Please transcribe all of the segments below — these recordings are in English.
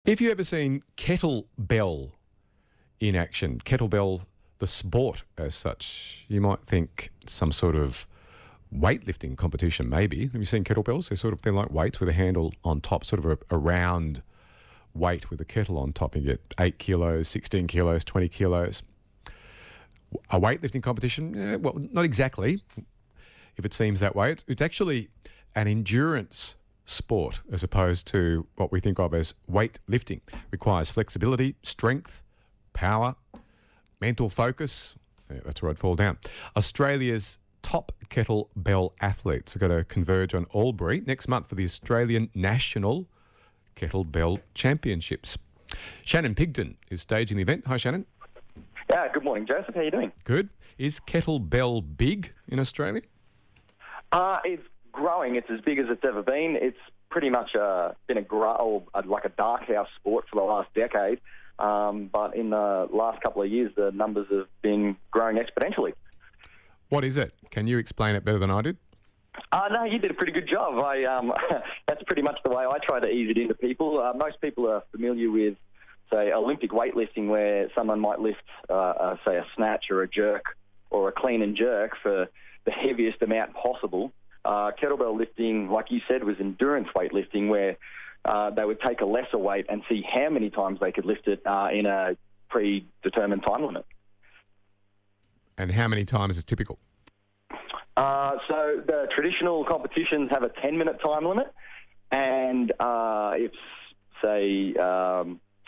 If you ever seen kettlebell in action, kettlebell, the sport as such, you might think some sort of weightlifting competition maybe. Have you seen kettlebells? They're like weights with a handle on top, sort of a round weight with a kettle on top. You get 8 kilos, 16 kilos, 20 kilos. A weightlifting competition? Well, not exactly, if it seems that way. It's actually an endurance sport as opposed to what we think of as weightlifting. Requires flexibility, strength, power, mental focus. Yeah, that's where I'd fall down. Australia's top kettlebell athletes are going to converge on Albury next month for the Australian National Kettlebell Championships. Shannon Pigdon is staging the event. Hi, Shannon. Good morning, Joesph. How are you doing? Good. Is kettlebell big in Australia? It's growing. It's as big as it's ever been. It's pretty much been like a dark house sport for the last decade. But in the last couple of years, the numbers have been growing exponentially. What is it? Can you explain it better than I did? No, you did a pretty good job. That's pretty much the way I try to ease it into people. Most people are familiar with, say, Olympic weightlifting, where someone might lift, say, a snatch or a jerk or a clean and jerk for the heaviest amount possible. Kettlebell lifting, like you said, was endurance weightlifting, where they would take a lesser weight and see how many times they could lift it in a predetermined time limit. And how many times is typical? So the traditional competitions have a 10-minute time limit, and if, say,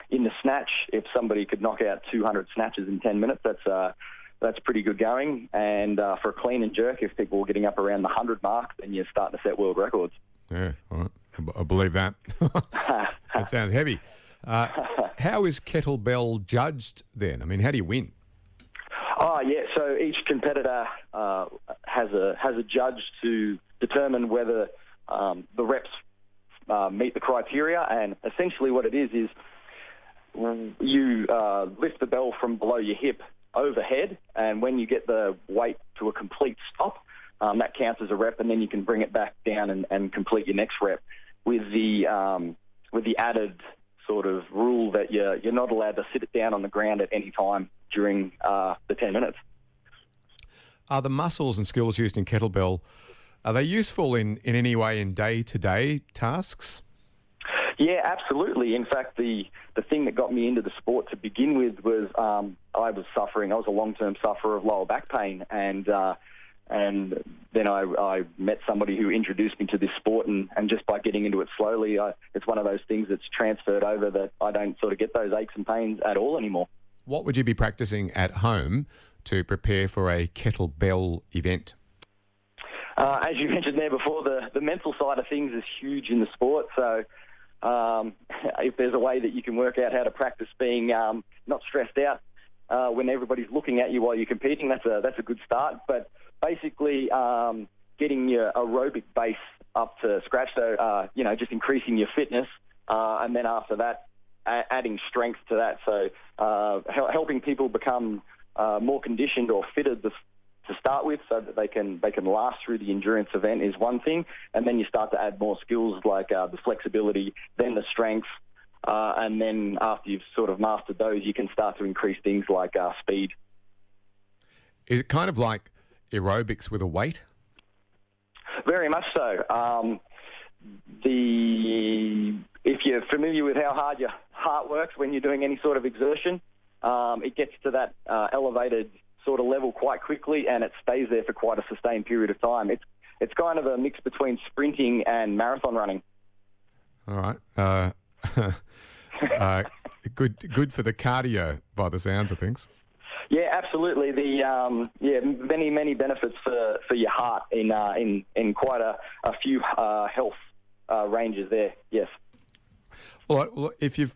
in the snatch, if somebody could knock out 200 snatches in 10 minutes, that's pretty good going. And for a clean and jerk, if people are getting up around the 100 mark, then you're starting to set world records. Yeah, all right. I believe that. That sounds heavy. How is kettlebell judged then? I mean, how do you win? So each competitor has a judge to determine whether the reps meet the criteria, and essentially what it is you lift the bell from below your hip overhead, and when you get the weight to a complete stop, that counts as a rep, and then you can bring it back down and complete your next rep with the added sort of rule that you're not allowed to sit it down on the ground at any time during the 10 minutes. Are the muscles and skills used in kettlebell, are they useful in any way in day-to-day tasks? Yeah, absolutely. In fact, the thing that got me into the sport to begin with was I was a long-term sufferer of lower back pain, and then I met somebody who introduced me to this sport, and just by getting into it slowly, it's one of those things that's transferred over that I don't sort of get those aches and pains at all anymore. What would you be practicing at home to prepare for a kettlebell event? As you mentioned there before, the mental side of things is huge in the sport. So if there's a way that you can work out how to practice being not stressed out when everybody's looking at you while you're competing, that's a good start. But basically, getting your aerobic base up to scratch, so just increasing your fitness, and then after that, adding strength to that. So helping people become more conditioned or fitted to start with, so that they can last through the endurance event is one thing, and then you start to add more skills like the flexibility, then the strength, and then after you've sort of mastered those, you can start to increase things like speed. Is it kind of like aerobics with a weight? Very much so. If you're familiar with how hard your heart works when you're doing any sort of exertion, it gets to that elevated sort of level quite quickly, and it stays there for quite a sustained period of time. It's kind of a mix between sprinting and marathon running. All right. Good for the cardio by the sounds of things. Yeah, absolutely. Many benefits for your heart in quite a few health ranges there. Yes. Well, if you've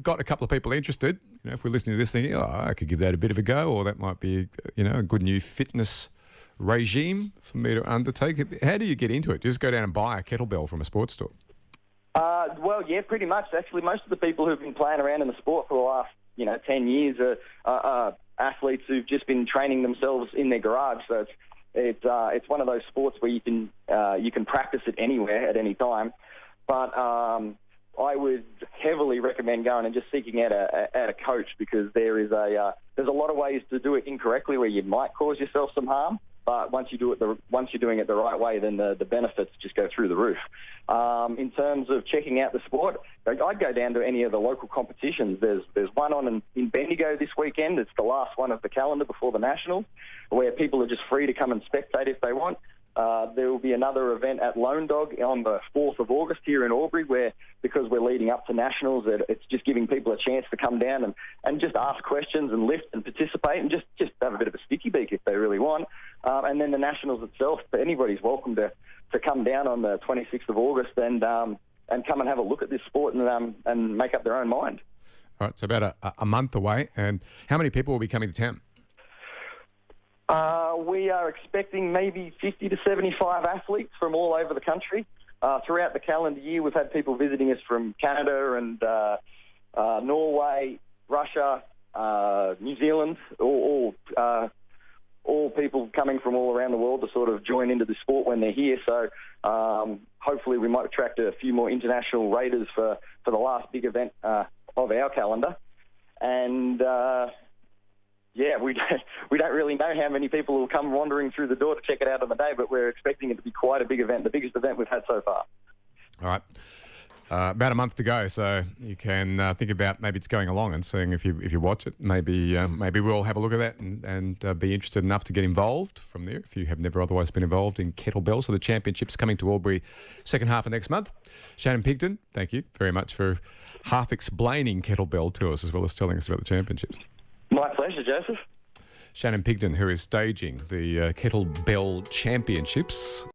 got a couple of people interested, if we're listening to this thinking, I could give that a bit of a go, or that might be, a good new fitness regime for me to undertake. How do you get into it? Just go down and buy a kettlebell from a sports store? Well, yeah, pretty much. Actually, most of the people who've been playing around in the sport for the last, 10 years are athletes who've just been training themselves in their garage. So it's one of those sports where you can practice it anywhere at any time. But I would heavily recommend recommend going and just seeking out a coach, because there's a lot of ways to do it incorrectly where you might cause yourself some harm. But once you're doing it the right way, then the benefits just go through the roof. In terms of checking out the sport, I'd go down to any of the local competitions. There's one on in Bendigo this weekend. It's the last one of the calendar before the Nationals, where people are just free to come and spectate if they want. There will be another event at Lonedog on the 4th of August here in Albury, where, because we're leading up to Nationals, it's just giving people a chance to come down and just ask questions and lift and participate and just have a bit of a sticky beak if they really want. And then the Nationals itself, anybody's welcome to come down on the 26th of August and come and have a look at this sport and make up their own mind. All right, so about a month away. And how many people will be coming to town? We are expecting maybe 50 to 75 athletes from all over the country. Throughout the calendar year, we've had people visiting us from Canada and Norway, Russia, New Zealand, all people coming from all around the world to sort of join into the sport when they're here. So hopefully we might attract a few more international raiders for the last big event of our calendar. And yeah, we don't really know how many people will come wandering through the door to check it out on the day, but we're expecting it to be quite a big event, the biggest event we've had so far. All right. About a month to go, so you can think about maybe it's going along and seeing if you watch it. Maybe we'll have a look at that and be interested enough to get involved from there if you have never otherwise been involved in Kettlebell. So the championship's coming to Albury second half of next month. Shannon Pigdon, thank you very much for half explaining Kettlebell to us as well as telling us about the championships. My pleasure, Joesph. Shannon Pigdon, who is staging the Kettlebell Championships.